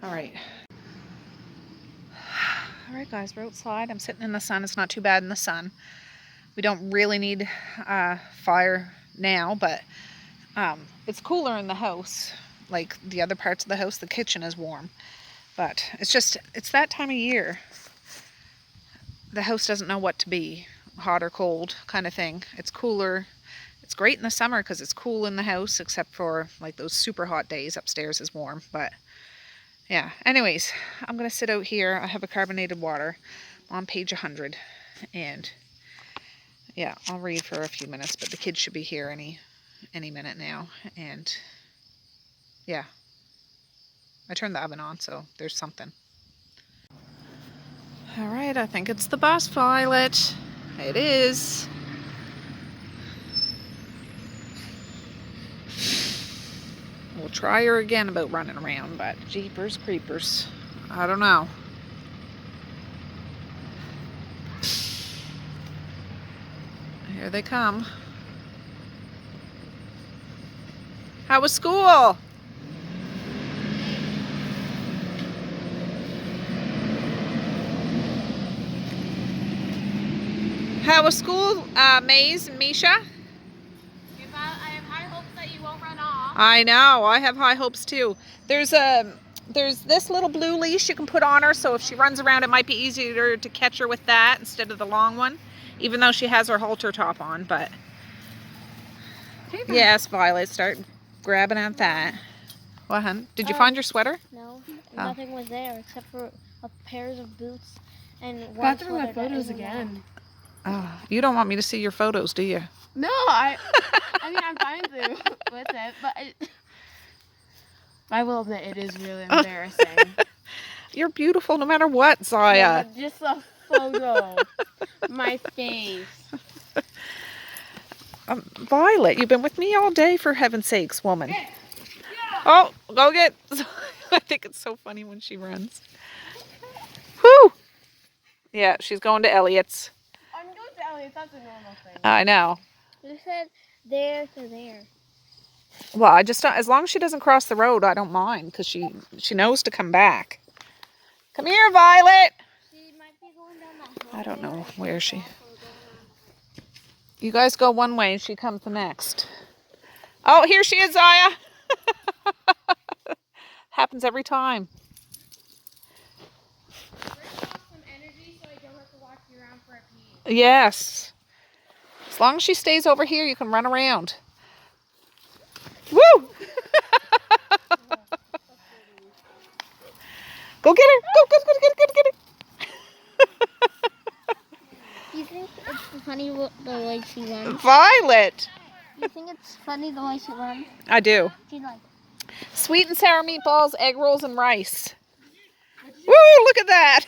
A: All right. All right, guys, we're outside. I'm sitting in the sun. It's not too bad in the sun. We don't really need fire now, but it's cooler in the house. Like the other parts of the house, the kitchen is warm. But it's that time of year. The house doesn't know what to be, hot or cold kind of thing. It's cooler. It's great in the summer because it's cool in the house, except for like those super hot days. Upstairs is warm, but yeah. Anyways, I'm going to sit out here. I have a carbonated water on page 100. And yeah, I'll read for a few minutes, but the kids should be here any minute now. And yeah, I turned the oven on, so there's something. All right, I think it's the bus, Violet. It is. We'll try her again about running around, but jeepers creepers. I don't know. Here they come. How was school? How was school, Maze and Misha?
C: I have high hopes that you won't run off.
A: I know, I have high hopes too. There's this little blue leash you can put on her, so if she runs around, it might be easier to catch her with that instead of the long one, even though she has her halter top on. But yes, Violet, start grabbing at that. What, hun? Did you find your sweater?
B: No, nothing was there except for a pairs of boots and one
C: Got through
B: sweater
C: my
B: that
C: photos
B: isn't
C: again.
A: Oh, you don't want me to see your photos, do you?
C: No, I mean I'm fine with it, but I will admit it is really embarrassing.
A: You're beautiful no matter what, Zaya.
C: No, just a photo, my face.
A: Violet, you've been with me all day, for heaven's sakes, woman. Yeah. Oh, go get... I think it's so funny when she runs. Whew! Yeah, she's going to Elliot's.
C: I'm going to Elliot's, that's a normal thing.
A: I know.
B: You said there to there.
A: Well, I just don't... As long as she doesn't cross the road, I don't mind, because she knows to come back. Come here, Violet!
B: She might be going down that hill.
A: I don't know where she... You guys go one way and she comes the next. Oh, here she is, Zaya. Happens every time.
C: Bring off some energy so I don't have to walk you around for a pee.
A: Yes. As long as she stays over here, you can run around. Woo! Go get her. Go, get her.
B: You think it's funny the way she runs?
A: Violet.
B: You think it's funny the way she runs?
A: I do.
B: She's like,
A: Sweet and sour meatballs, egg rolls, and rice. Woo, look at that.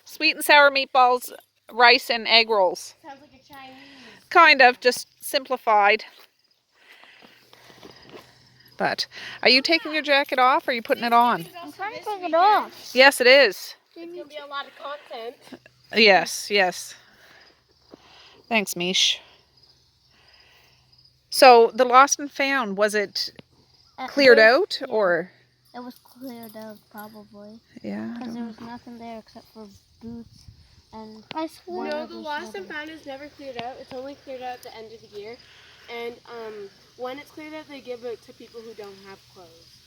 A: Sweet and sour meatballs, rice, and egg rolls.
C: Sounds like a Chinese.
A: Kind of, just simplified. But, are you taking your jacket off or are you putting it on?
B: I'm trying to take it off.
A: Yes, it is.
C: It's going to be a lot of content.
A: Yes, yes. Thanks, Mish. So, the lost and found, was it cleared out
B: yeah.
A: or?
B: It was cleared out, probably.
A: Yeah.
B: Because there was nothing there except for boots and...
C: No, the lost and found is never cleared out. It's only cleared out at the end of the year. And when it's cleared out, they give it to people who don't have clothes.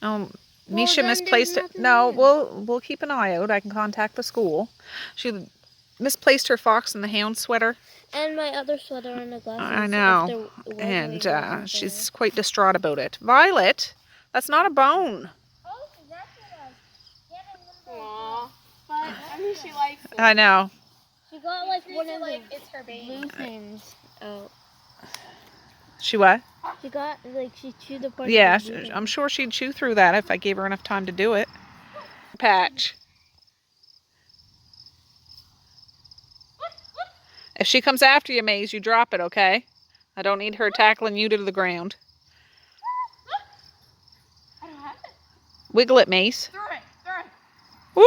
A: Oh, Misha misplaced it. No, we'll keep an eye out. I can contact the school. She misplaced her Fox and the Hound sweater.
B: And my other sweater and the glasses.
A: I know. And she's quite distraught about it. Violet, that's not a bone.
B: Oh, that's what
C: Aww. But, I mean, she likes it.
A: I know.
B: She got like one of
C: Like, it's her baby.
B: blue things out.
A: She what?
B: She got, like, she chewed the part.
A: Yeah, I'm sure she'd chew through that if I gave her enough time to do it. Patch. If she comes after you, Maze, you drop it, okay? I don't need her tackling you to the ground.
C: I don't have it.
A: Wiggle it, Maze.
C: Throw it. Throw it.
A: Woo!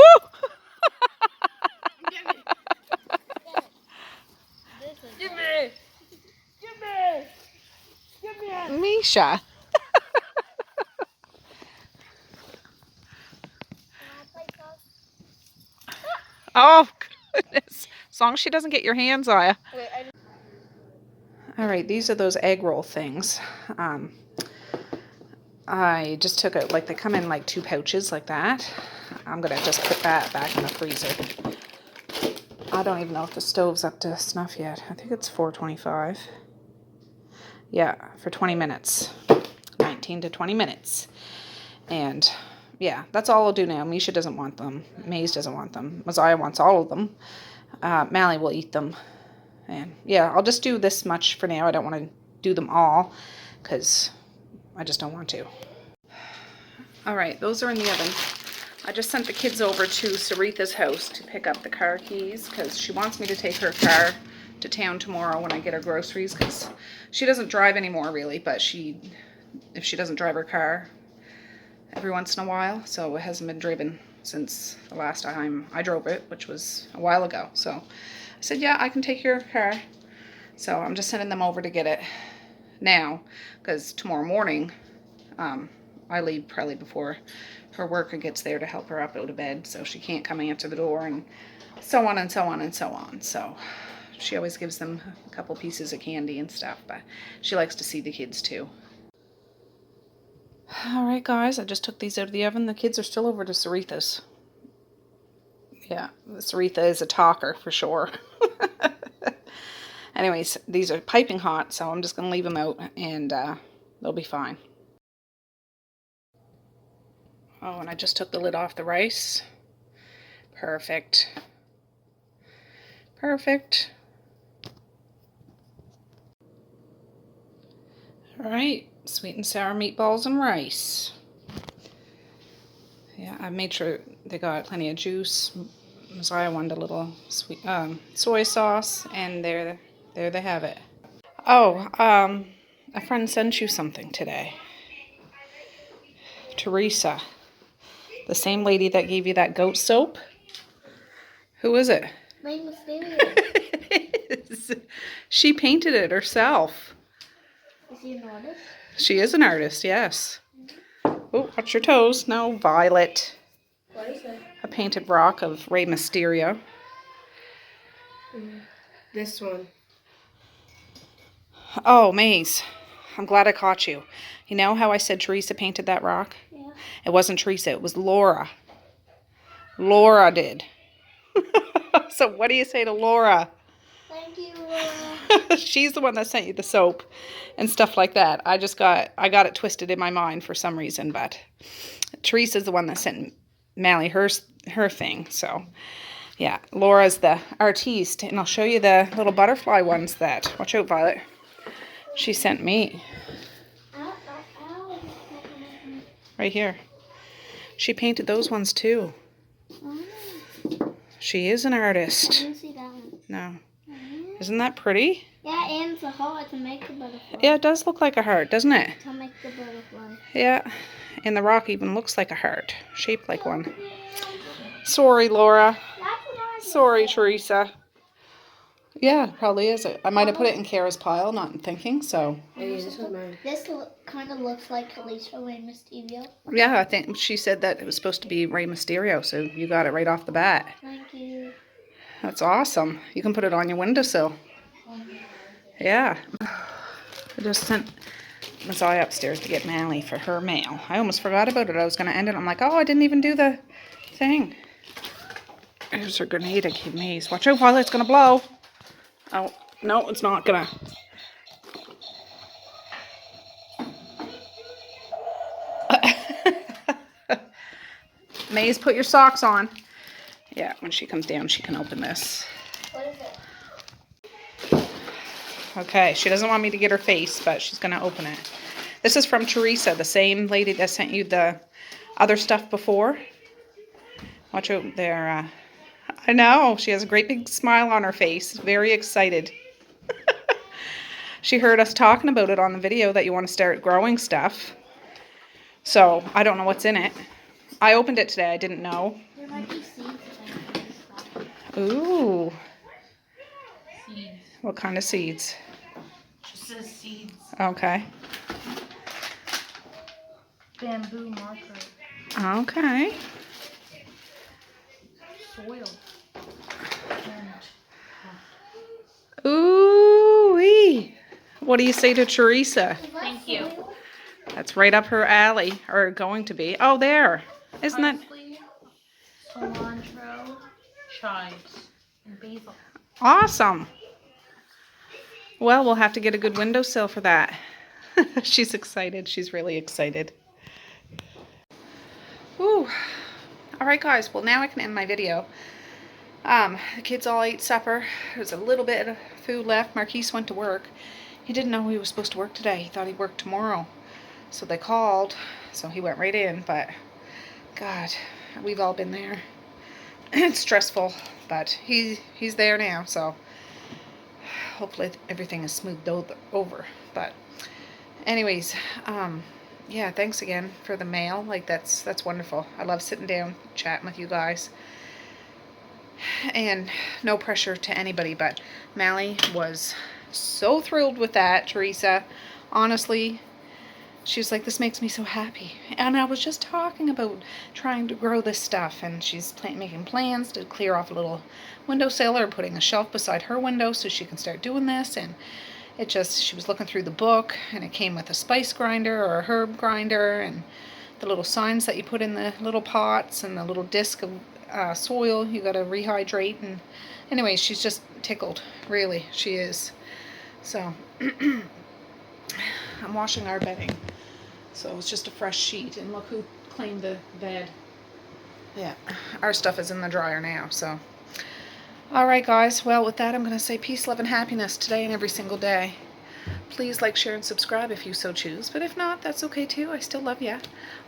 C: Give me. Give me. Give me. Give me it.
A: Misha. Oh, goodness. As long as she doesn't get your hands on you.
C: Wait,
A: All right, these are those egg roll things. I just took it, like they come in like 2 pouches like that. I'm going to just put that back in the freezer. I don't even know if the stove's up to snuff yet. I think it's 425. Yeah, for 20 minutes. 19 to 20 minutes. And yeah, that's all I'll do now. Misha doesn't want them. Maze doesn't want them. Messiah wants all of them. Mally will eat them. And yeah, I'll just do this much for now. I don't want to do them all because I just don't want to. All right, those are in the oven. I just sent the kids over to Saritha's house to pick up the car keys because she wants me to take her car to town tomorrow when I get her groceries because she doesn't drive anymore really, but if she doesn't drive her car every once in a while, so it hasn't been driven since the last time I drove it, which was a while ago. So I said, yeah, I can take your car. So I'm just sending them over to get it now because tomorrow morning I leave probably before her worker gets there to help her up out of bed, so she can't come answer the door and so on and so on and so on. So she always gives them a couple pieces of candy and stuff, but she likes to see the kids too. All right, guys, I just took these out of the oven. The kids are still over to Saritha's. Yeah, Saritha is a talker for sure. Anyways, these are piping hot, so I'm just going to leave them out and they'll be fine. Oh, and I just took the lid off the rice. Perfect. Perfect. All right, sweet and sour meatballs and rice. Yeah, I made sure they got plenty of juice. Messiah wanted a little sweet soy sauce, and there they have it. Oh, a friend sent you something today. Teresa, the same lady that gave you that goat soap. Who is it?
B: My Mysterio.
A: It is. She painted it herself.
B: Is he an artist?
A: She is an artist, yes. Oh, watch your toes. No, Violet.
C: What is it?
A: A painted rock of Rey Mysterio.
C: This one.
A: Oh, Maze. I'm glad I caught you. You know how I said Teresa painted that rock?
B: Yeah.
A: It wasn't Teresa, it was Laura. Laura did. So what do you say to Laura?
B: Thank you, Laura.
A: She's the one that sent you the soap and stuff like that. I got it twisted in my mind for some reason, but Teresa's the one that sent Mally her thing. So yeah, Laura's the artiste, and I'll show you the little butterfly ones that, watch out, Violet, she sent me.
B: Ow, ow, ow.
A: Right here. She painted those ones too.
B: Oh,
A: She is an
B: I
A: artist.
B: didn't see that one.
A: No.
B: Oh.
A: Isn't that pretty?
B: Yeah, and it's a heart to make the butterfly.
A: Yeah, it does look like a heart, doesn't it?
B: To make the butterfly.
A: Yeah. And the rock even looks like a heart, shaped like one. Sorry, Laura.
B: That's what I
A: Sorry, Teresa. Yeah, probably is it. I might have put it in Kara's pile, not in thinking, so.
C: Hey, this is mine.
B: This kind of looks like Alicia Rey Mysterio.
A: Yeah, I think she said that it was supposed to be Rey Mysterio, so you got it right off the bat.
B: Thank you.
A: That's awesome. You can put it on your windowsill. Yeah. I just sent Messiah upstairs to get Mally for her mail. I almost forgot about it. I was going to end it. I'm like, oh, I didn't even do the thing. There's her grenade I gave Maze. Watch out, Violet, it's going to blow. Oh, no, it's not going to. Maze, put your socks on. Yeah, when she comes down, she can open this.
B: What is it?
A: Okay, she doesn't want me to get her face, but she's going to open it. This is from Teresa, the same lady that sent you the other stuff before. Watch out there. I know, she has a great big smile on her face. Very excited. She heard us talking about it on the video that you want to start growing stuff. So, I don't know what's in it. I opened it today. I didn't know.
B: There might be seeds in this stuff.
A: Ooh.
B: Seeds.
A: What kind of seeds?
B: Just says seeds.
A: Okay.
B: Bamboo marker.
A: Okay.
B: Soil.
A: Ooh-wee. What do you say to Teresa?
B: Thank you.
A: That's right up her alley, or going to be. Oh, there. Isn't that
B: Parsley, cilantro, chives, and basil.
A: awesome? Well, we'll have to get a good windowsill for that. She's excited. She's really excited. Woo. All right, guys. Well, now I can end my video. The kids all ate supper. There's a little bit of food left. Marquise went to work. He didn't know he was supposed to work today. He thought he'd work tomorrow. So they called. So he went right in. But, God, we've all been there. It's stressful. But he's there now. So hopefully everything is smoothed over. But anyways, yeah, thanks again for the mail. Like, that's wonderful. I love sitting down, chatting with you guys. And no pressure to anybody, but Mally was so thrilled with that, Teresa. Honestly, she was like, this makes me so happy. And I was just talking about trying to grow this stuff, and she's making plans to clear off a little windowsill or putting a shelf beside her window so she can start doing this. And it just, she was looking through the book, and it came with a spice grinder or a herb grinder, and the little signs that you put in the little pots, and the little disc of soil you got to rehydrate. And anyways, she's just tickled, really, she is. So I'm washing our bedding, so it's just a fresh sheet, and look who cleaned the bed. Yeah, our stuff is in the dryer now. So alright, guys, well, with that, I'm going to say peace, love, and happiness today and every single day. Please like, share, and subscribe if you so choose. But if not, that's okay too. I still love you.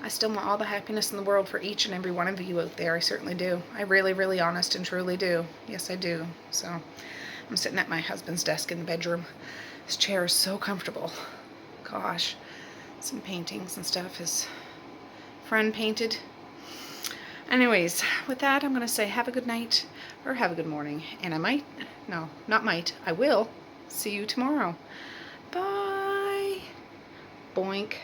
A: I still want all the happiness in the world for each and every one of you out there. I certainly do. I really, really honest and truly do. Yes, I do. So I'm sitting at my husband's desk in the bedroom. His chair is so comfortable. Gosh. Some paintings and stuff his friend painted. Anyways, with that, I'm going to say have a good night or have a good morning. And I will see you tomorrow. Bye. Boink.